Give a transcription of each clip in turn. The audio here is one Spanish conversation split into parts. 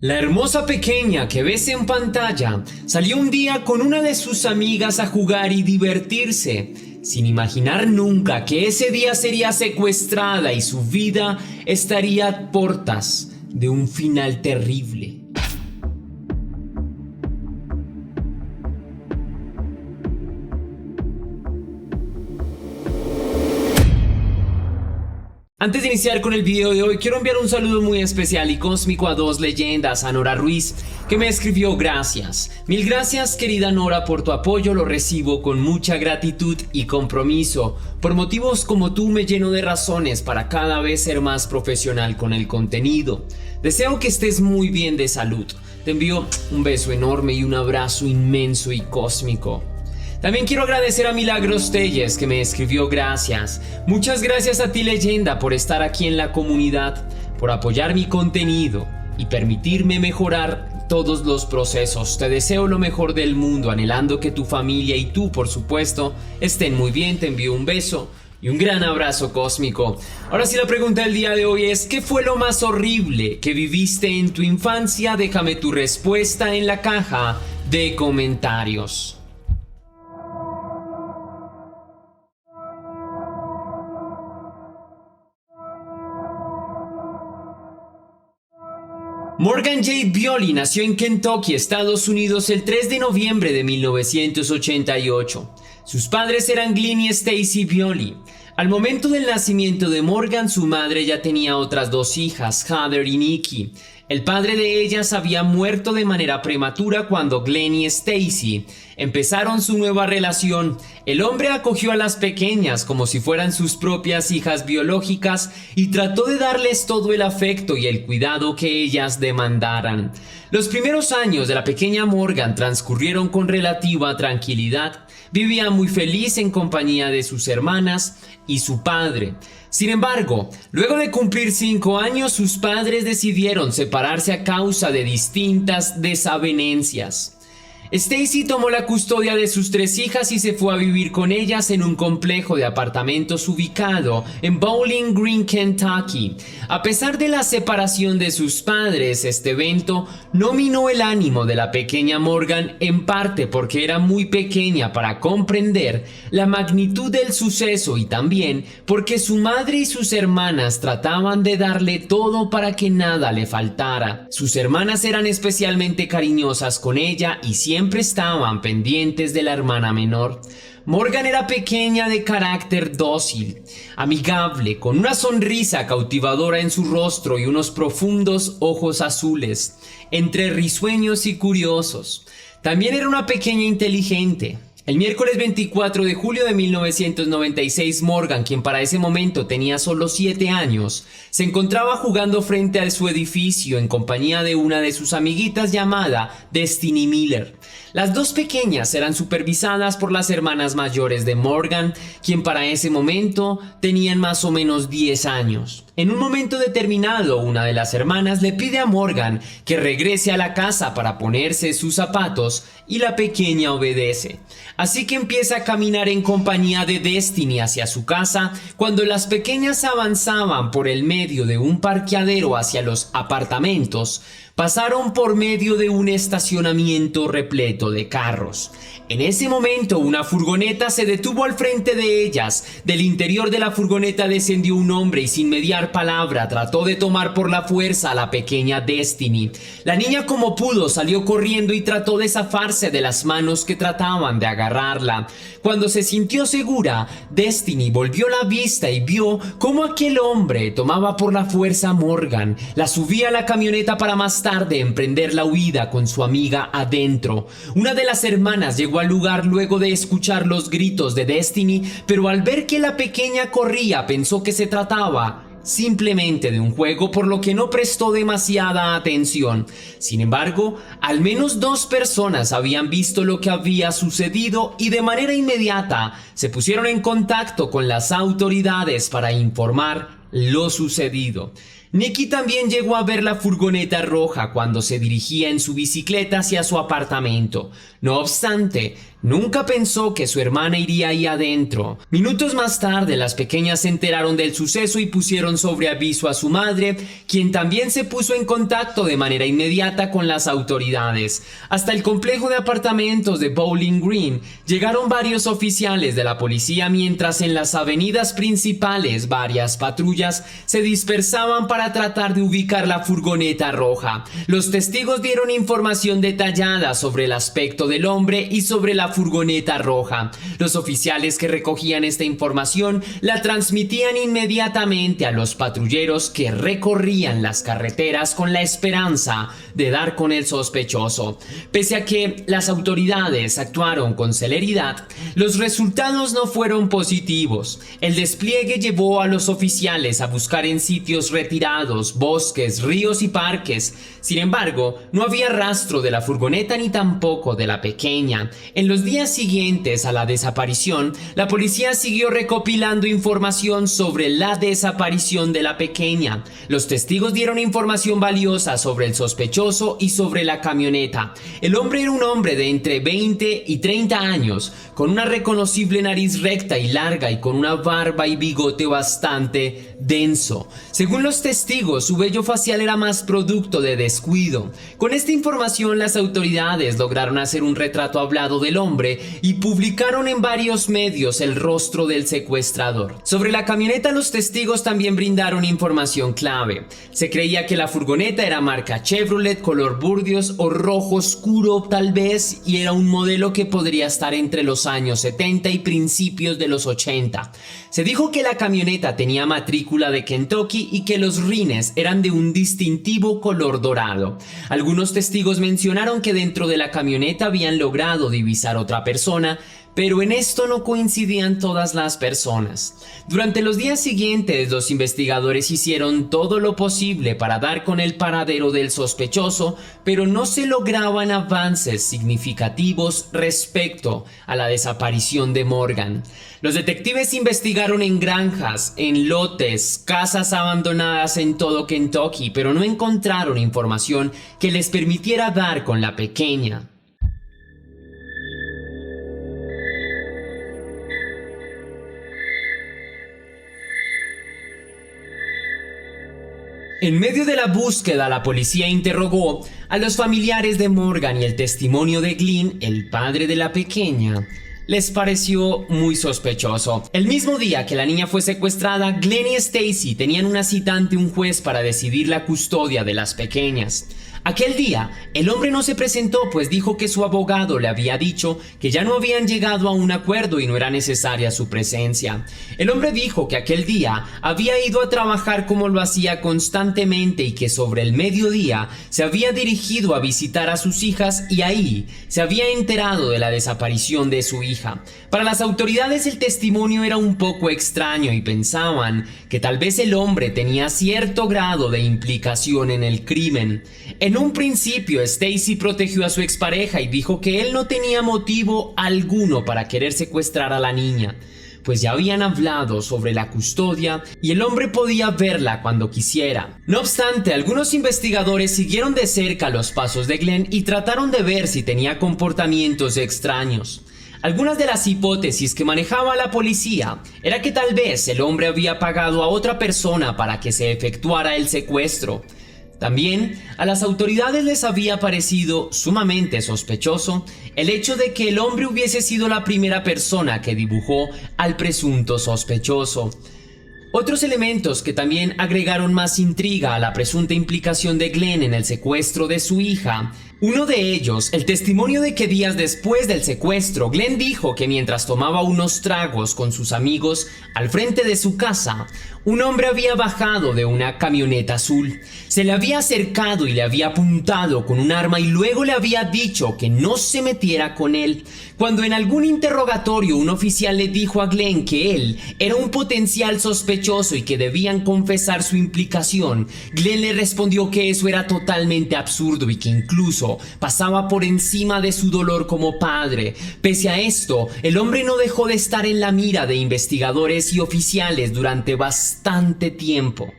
La hermosa pequeña que ves en pantalla salió un día con una de sus amigas a jugar y divertirse, sin imaginar nunca que ese día sería secuestrada y su vida estaría a portas de un final terrible. Antes de iniciar con el video de hoy, quiero enviar un saludo muy especial y cósmico a dos leyendas, a Nora Ruiz, que me escribió gracias. Mil gracias, querida Nora, por tu apoyo, lo recibo con mucha gratitud y compromiso. Por motivos como tú me lleno de razones para cada vez ser más profesional con el contenido. Deseo que estés muy bien de salud. Te envío un beso enorme y un abrazo inmenso y cósmico. También quiero agradecer a Milagros Telles, que me escribió gracias. Muchas gracias a ti, leyenda, por estar aquí en la comunidad, por apoyar mi contenido y permitirme mejorar todos los procesos. Te deseo lo mejor del mundo, anhelando que tu familia y tú, por supuesto, estén muy bien. Te envío un beso y un gran abrazo cósmico. Ahora sí, la pregunta del día de hoy es: ¿qué fue lo más horrible que viviste en tu infancia? Déjame tu respuesta en la caja de comentarios. Morgan J. Violi nació en Kentucky, Estados Unidos, el 3 de noviembre de 1988. Sus padres eran Glenn y Stacy Violi. Al momento del nacimiento de Morgan, su madre ya tenía otras dos hijas, Heather y Nikki. El padre de ellas había muerto de manera prematura cuando Glenn y Stacy empezaron su nueva relación. El hombre acogió a las pequeñas como si fueran sus propias hijas biológicas y trató de darles todo el afecto y el cuidado que ellas demandaran. Los primeros años de la pequeña Morgan transcurrieron con relativa tranquilidad. Vivía muy feliz en compañía de sus hermanas y su padre. Sin embargo, luego de cumplir 5 años, sus padres decidieron separarse a causa de distintas desavenencias. Stacy tomó la custodia de sus 3 hijas y se fue a vivir con ellas en un complejo de apartamentos ubicado en Bowling Green, Kentucky. A pesar de la separación de sus padres, este evento no minó el ánimo de la pequeña Morgan, en parte porque era muy pequeña para comprender la magnitud del suceso y también porque su madre y sus hermanas trataban de darle todo para que nada le faltara. Sus hermanas eran especialmente cariñosas con ella y siempre estaban pendientes de la hermana menor. Morgan era pequeña, de carácter dócil, amigable, con una sonrisa cautivadora en su rostro y unos profundos ojos azules, entre risueños y curiosos. También era una pequeña inteligente. El miércoles 24 de julio de 1996, Morgan, quien para ese momento tenía solo 7 años, se encontraba jugando frente a su edificio en compañía de una de sus amiguitas llamada Destiny Miller. Las dos pequeñas eran supervisadas por las hermanas mayores de Morgan, quien para ese momento tenían más o menos 10 años. En un momento determinado, una de las hermanas le pide a Morgan que regrese a la casa para ponerse sus zapatos y la pequeña obedece. Así que empieza a caminar en compañía de Destiny hacia su casa. Cuando las pequeñas avanzaban por el medio de un parqueadero hacia los apartamentos, pasaron por medio de un estacionamiento repleto de carros. En ese momento, una furgoneta se detuvo al frente de ellas. Del interior de la furgoneta descendió un hombre y sin mediar palabra trató de tomar por la fuerza a la pequeña Destiny. La niña, como pudo, salió corriendo y trató de zafarse de las manos que trataban de agarrarla. Cuando se sintió segura, Destiny volvió la vista y vio cómo aquel hombre tomaba por la fuerza a Morgan, la subía a la camioneta para más tarde emprender la huida con su amiga adentro. Una de las hermanas llegó al lugar luego de escuchar los gritos de Destiny, pero al ver que la pequeña corría pensó que se trataba simplemente de un juego, por lo que no prestó demasiada atención. Sin embargo, al menos 2 personas habían visto lo que había sucedido y de manera inmediata se pusieron en contacto con las autoridades para informar lo sucedido. Nikki también llegó a ver la furgoneta roja cuando se dirigía en su bicicleta hacia su apartamento. No obstante, Nunca pensó que su hermana iría ahí adentro. Minutos más tarde, las pequeñas se enteraron del suceso y pusieron sobre aviso a su madre, quien también se puso en contacto de manera inmediata con las autoridades. Hasta el complejo de apartamentos de Bowling Green llegaron varios oficiales de la policía, mientras en las avenidas principales varias patrullas se dispersaban para tratar de ubicar la furgoneta roja. Los testigos dieron información detallada sobre el aspecto del hombre y sobre la furgoneta roja. Los oficiales que recogían esta información la transmitían inmediatamente a los patrulleros que recorrían las carreteras con la esperanza de dar con el sospechoso. Pese a que las autoridades actuaron con celeridad, los resultados no fueron positivos. El despliegue llevó a los oficiales a buscar en sitios retirados, bosques, ríos y parques. Sin embargo, no había rastro de la furgoneta ni tampoco de la pequeña. En los días siguientes a la desaparición, la policía siguió recopilando información sobre la desaparición de la pequeña. Los testigos dieron información valiosa sobre el sospechoso y sobre la camioneta. El hombre era un hombre de entre 20 y 30 años, con una reconocible nariz recta y larga y con una barba y bigote bastante denso. Según los testigos, su vello facial era más producto de descuido. Con esta información, las autoridades lograron hacer un retrato hablado del hombre y publicaron en varios medios el rostro del secuestrador. Sobre la camioneta, los testigos también brindaron información clave. Se creía que la furgoneta era marca Chevrolet, color burdeos o rojo oscuro tal vez, y era un modelo que podría estar entre los años 70 y principios de los 80. Se dijo que la camioneta tenía matrícula de Kentucky y que los rines eran de un distintivo color dorado. Algunos testigos mencionaron que dentro de la camioneta habían logrado divisar otra persona, pero en esto no coincidían todas las personas. Durante los días siguientes, los investigadores hicieron todo lo posible para dar con el paradero del sospechoso, pero no se lograban avances significativos respecto a la desaparición de Morgan. Los detectives investigaron en granjas, en lotes, casas abandonadas en todo Kentucky, pero no encontraron información que les permitiera dar con la pequeña. En medio de la búsqueda, la policía interrogó a los familiares de Morgan y el testimonio de Glenn, el padre de la pequeña, les pareció muy sospechoso. El mismo día que la niña fue secuestrada, Glenn y Stacy tenían una cita ante un juez para decidir la custodia de las pequeñas. Aquel día, el hombre no se presentó, pues dijo que su abogado le había dicho que ya no habían llegado a un acuerdo y no era necesaria su presencia. El hombre dijo que aquel día había ido a trabajar como lo hacía constantemente y que sobre el mediodía se había dirigido a visitar a sus hijas y ahí se había enterado de la desaparición de su hija. Para las autoridades el testimonio era un poco extraño y pensaban que tal vez el hombre tenía cierto grado de implicación en el crimen. En un principio, Stacy protegió a su expareja y dijo que él no tenía motivo alguno para querer secuestrar a la niña, pues ya habían hablado sobre la custodia y el hombre podía verla cuando quisiera. No obstante, algunos investigadores siguieron de cerca los pasos de Glenn y trataron de ver si tenía comportamientos extraños. Algunas de las hipótesis que manejaba la policía era que tal vez el hombre había pagado a otra persona para que se efectuara el secuestro. También a las autoridades les había parecido sumamente sospechoso el hecho de que el hombre hubiese sido la primera persona que dibujó al presunto sospechoso. Otros elementos que también agregaron más intriga a la presunta implicación de Glenn en el secuestro de su hija. Uno de ellos, el testimonio de que días después del secuestro, Glenn dijo que mientras tomaba unos tragos con sus amigos al frente de su casa, un hombre había bajado de una camioneta azul. Se le había acercado y le había apuntado con un arma y luego le había dicho que no se metiera con él. Cuando en algún interrogatorio un oficial le dijo a Glenn que él era un potencial sospechoso y que debían confesar su implicación, Glenn le respondió que eso era totalmente absurdo y que incluso pasaba por encima de su dolor como padre. Pese a esto, el hombre no dejó de estar en la mira de investigadores y oficiales durante bastante tiempo.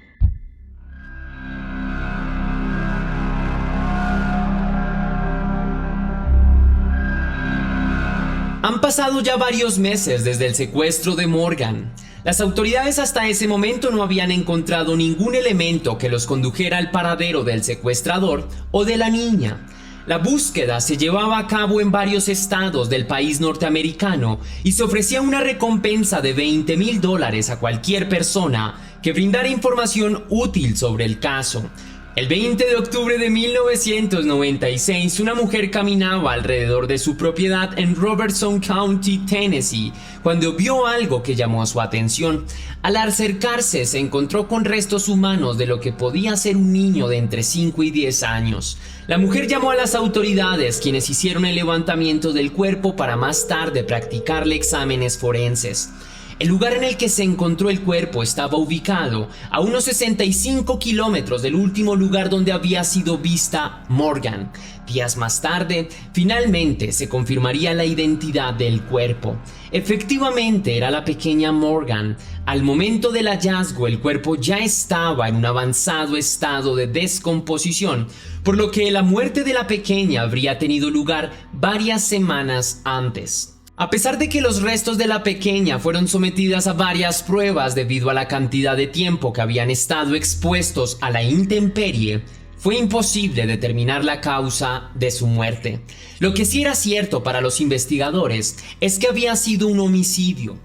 Han pasado ya varios meses desde el secuestro de Morgan. Las autoridades hasta ese momento no habían encontrado ningún elemento que los condujera al paradero del secuestrador o de la niña. La búsqueda se llevaba a cabo en varios estados del país norteamericano y se ofrecía una recompensa de $20,000 a cualquier persona que brindara información útil sobre el caso. El 20 de octubre de 1996, una mujer caminaba alrededor de su propiedad en Robertson County, Tennessee, cuando vio algo que llamó su atención. Al acercarse, se encontró con restos humanos de lo que podía ser un niño de entre 5 y 10 años. La mujer llamó a las autoridades, quienes hicieron el levantamiento del cuerpo para más tarde practicarle exámenes forenses. El lugar en el que se encontró el cuerpo estaba ubicado a unos 65 kilómetros del último lugar donde había sido vista Morgan. Días más tarde, finalmente se confirmaría la identidad del cuerpo. Efectivamente, era la pequeña Morgan. Al momento del hallazgo, el cuerpo ya estaba en un avanzado estado de descomposición, por lo que la muerte de la pequeña habría tenido lugar varias semanas antes. A pesar de que los restos de la pequeña fueron sometidas a varias pruebas debido a la cantidad de tiempo que habían estado expuestos a la intemperie, fue imposible determinar la causa de su muerte. Lo que sí era cierto para los investigadores es que había sido un homicidio.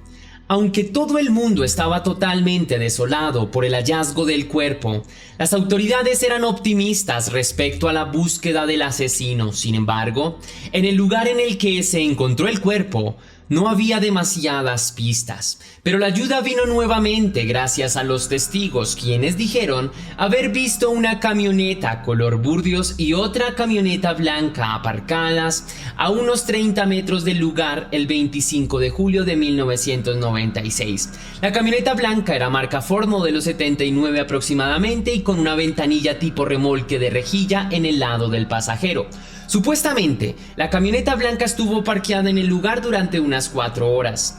Aunque todo el mundo estaba totalmente desolado por el hallazgo del cuerpo, las autoridades eran optimistas respecto a la búsqueda del asesino. Sin embargo, en el lugar en el que se encontró el cuerpo, no había demasiadas pistas, pero la ayuda vino nuevamente gracias a los testigos, quienes dijeron haber visto una camioneta color burdeos y otra camioneta blanca aparcadas a unos 30 metros del lugar el 25 de julio de 1996. La camioneta blanca era marca Ford modelo 79 aproximadamente y con una ventanilla tipo remolque de rejilla en el lado del pasajero. Supuestamente, la camioneta blanca estuvo parqueada en el lugar durante unas 4 horas.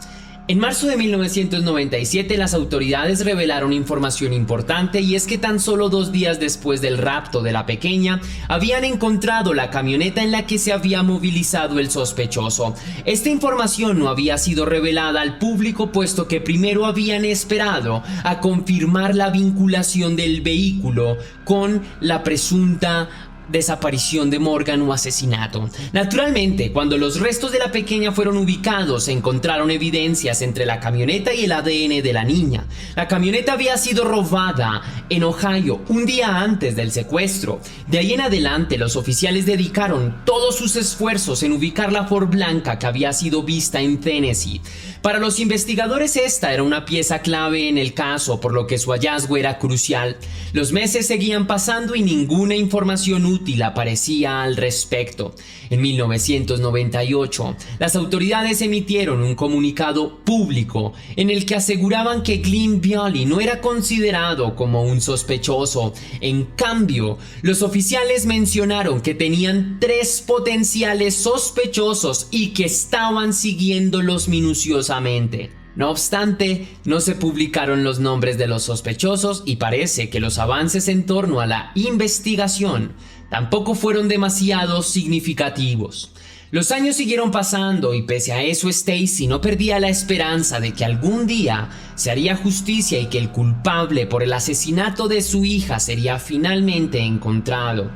En marzo de 1997, las autoridades revelaron información importante, y es que tan solo 2 días después del rapto de la pequeña, habían encontrado la camioneta en la que se había movilizado el sospechoso. Esta información no había sido revelada al público, puesto que primero habían esperado a confirmar la vinculación del vehículo con la presunta desaparición de Morgan o asesinato. Naturalmente, cuando los restos de la pequeña fueron ubicados, se encontraron evidencias entre la camioneta y el ADN de la niña. La camioneta había sido robada en Ohio un día antes del secuestro. De ahí en adelante, los oficiales dedicaron todos sus esfuerzos en ubicar la Ford blanca que había sido vista en Tennessee. Para los investigadores, esta era una pieza clave en el caso, por lo que su hallazgo era crucial. Los meses seguían pasando y ninguna información útil aparecía al respecto. En 1998, las autoridades emitieron un comunicado público en el que aseguraban que Glenn Violi no era considerado como un sospechoso. En cambio, los oficiales mencionaron que tenían 3 potenciales sospechosos y que estaban siguiéndolos minuciosamente. No obstante, no se publicaron los nombres de los sospechosos y parece que los avances en torno a la investigación tampoco fueron demasiado significativos. Los años siguieron pasando y pese a eso, Stacy no perdía la esperanza de que algún día se haría justicia y que el culpable por el asesinato de su hija sería finalmente encontrado.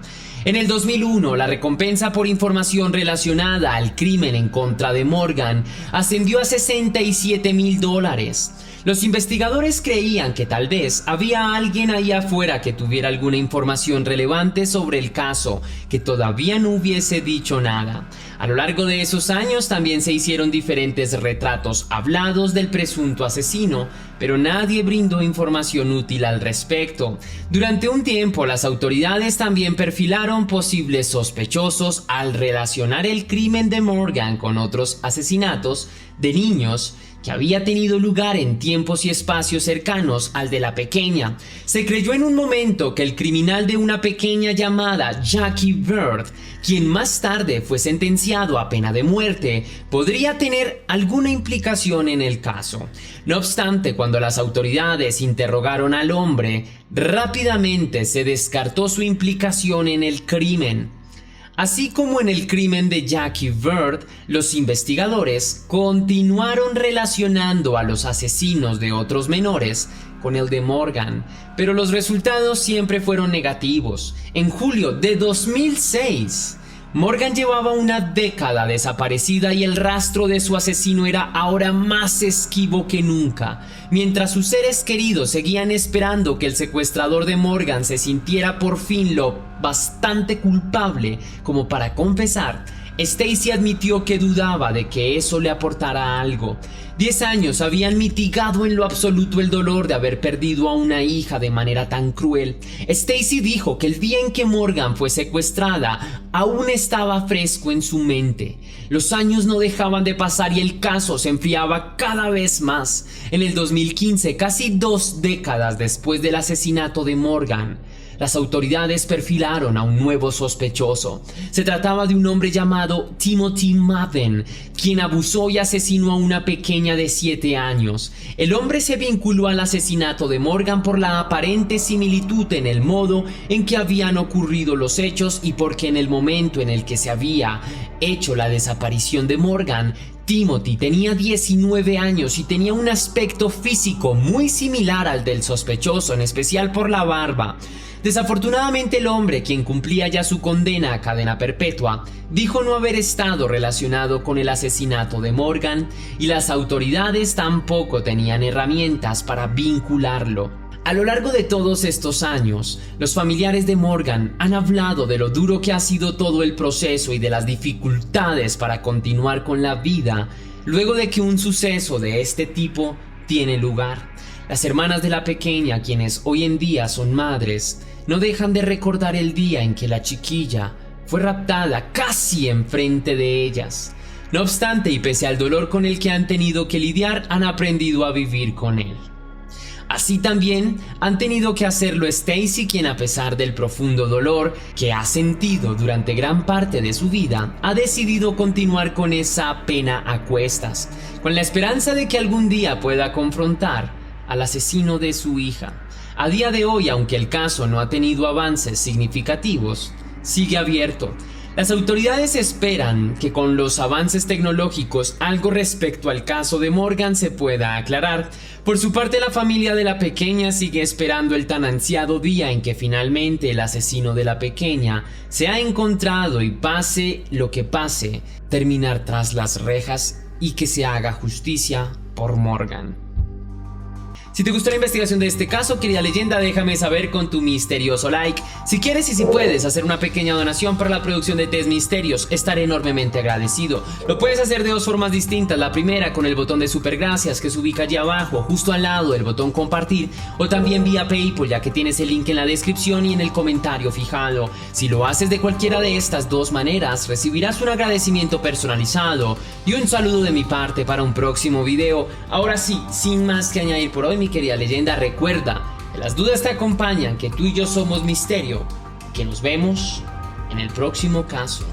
En el 2001, la recompensa por información relacionada al crimen en contra de Morgan ascendió a $67,000. Los investigadores creían que tal vez había alguien ahí afuera que tuviera alguna información relevante sobre el caso, que todavía no hubiese dicho nada. A lo largo de esos años también se hicieron diferentes retratos hablados del presunto asesino, pero nadie brindó información útil al respecto. Durante un tiempo, las autoridades también perfilaron posibles sospechosos al relacionar el crimen de Morgan con otros asesinatos de niños que había tenido lugar en tiempos y espacios cercanos al de la pequeña. Se creyó en un momento que el criminal de una pequeña llamada Jackie Bird, quien más tarde fue sentenciado a pena de muerte, podría tener alguna implicación en el caso. No obstante, cuando las autoridades interrogaron al hombre, rápidamente se descartó su implicación en el crimen. Así como en el crimen de Jackie Bird, los investigadores continuaron relacionando a los asesinos de otros menores con el de Morgan, pero los resultados siempre fueron negativos. En julio de 2006, Morgan llevaba una década desaparecida y el rastro de su asesino era ahora más esquivo que nunca. Mientras sus seres queridos seguían esperando que el secuestrador de Morgan se sintiera por fin lo bastante culpable como para confesar, Stacy admitió que dudaba de que eso le aportara algo. 10 años habían mitigado en lo absoluto el dolor de haber perdido a una hija de manera tan cruel. Stacy dijo que el día en que Morgan fue secuestrada aún estaba fresco en su mente. Los años no dejaban de pasar y el caso se enfriaba cada vez más. En el 2015, casi 2 décadas después del asesinato de Morgan, las autoridades perfilaron a un nuevo sospechoso. Se trataba de un hombre llamado Timothy Madden, quien abusó y asesinó a una pequeña de 7 años. El hombre se vinculó al asesinato de Morgan por la aparente similitud en el modo en que habían ocurrido los hechos y porque en el momento en el que se había hecho la desaparición de Morgan, Timothy tenía 19 años y tenía un aspecto físico muy similar al del sospechoso, en especial por la barba. Desafortunadamente el hombre, quien cumplía ya su condena a cadena perpetua, dijo no haber estado relacionado con el asesinato de Morgan y las autoridades tampoco tenían herramientas para vincularlo. A lo largo de todos estos años, los familiares de Morgan han hablado de lo duro que ha sido todo el proceso y de las dificultades para continuar con la vida luego de que un suceso de este tipo tiene lugar. Las hermanas de la pequeña, quienes hoy en día son madres, no dejan de recordar el día en que la chiquilla fue raptada casi enfrente de ellas. No obstante, y pese al dolor con el que han tenido que lidiar, han aprendido a vivir con él. Así también han tenido que hacerlo Stacy, quien a pesar del profundo dolor que ha sentido durante gran parte de su vida, ha decidido continuar con esa pena a cuestas, con la esperanza de que algún día pueda confrontar al asesino de su hija. A día de hoy, aunque el caso no ha tenido avances significativos, sigue abierto. Las autoridades esperan que con los avances tecnológicos algo respecto al caso de Morgan se pueda aclarar. Por su parte, la familia de la pequeña sigue esperando el tan ansiado día en que finalmente el asesino de la pequeña se ha encontrado y, pase lo que pase, terminar tras las rejas y que se haga justicia por Morgan. Si te gustó la investigación de este caso, querida leyenda, déjame saber con tu misterioso like. Si quieres y si puedes hacer una pequeña donación para la producción de Test Misterios, estaré enormemente agradecido. Lo puedes hacer de 2 formas distintas. La primera con el botón de super gracias que se ubica allí abajo, justo al lado del botón compartir, o también vía PayPal, ya que tienes el link en la descripción y en el comentario fijado. Si lo haces de cualquiera de estas 2 maneras, recibirás un agradecimiento personalizado y un saludo de mi parte para un próximo video. Ahora sí, sin más que añadir por hoy, mi querida leyenda, recuerda que las dudas te acompañan, que tú y yo somos misterio, y que nos vemos en el próximo caso.